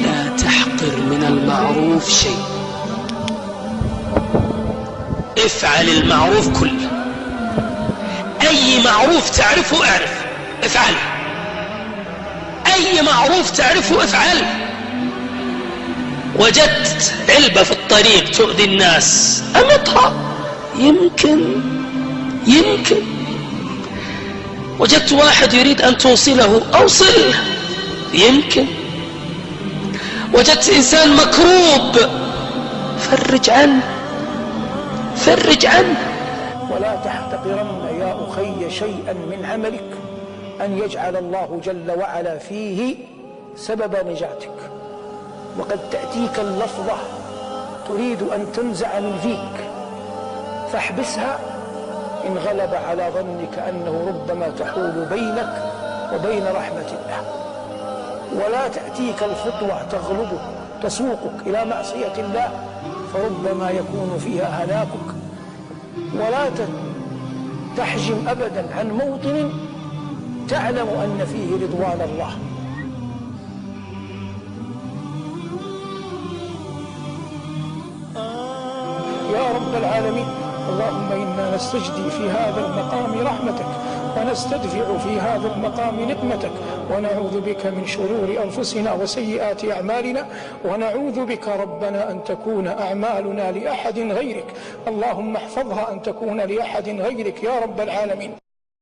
لا تحقر من المعروف شيء، افعل المعروف كله. أي معروف تعرفه اعرف افعله، أي معروف تعرفه افعله. وجدت علبة في الطريق تؤذي الناس أمطها، يمكن وجدت واحد يريد أن توصله أوصله، يمكن وجدت إنسان مكروب فرج عنه. ولا تحتقرن يا أخي شيئا من عملك أن يجعل الله جل وعلا فيه سبب نجاتك. وقد تأتيك اللفظة تريد أن تنزع من فيك، فاحبسها إن غلب على ظنك أنه ربما تحول بينك وبين رحمة الله. ولا تأتيك الخطوة تغلبك تسوقك إلى معصية الله، فربما يكون فيها هلاكك. ولا تحجم أبدا عن موطن تعلم أن فيه رضوان الله. يا رب العالمين، اللهم إنا نستجدي في هذا المقام رحمتك، ونستدفع في هذا المقام نقمتك، ونعوذ بك من شرور أنفسنا وسيئات أعمالنا، ونعوذ بك ربنا أن تكون أعمالنا لأحد غيرك. اللهم احفظها أن تكون لأحد غيرك يا رب العالمين.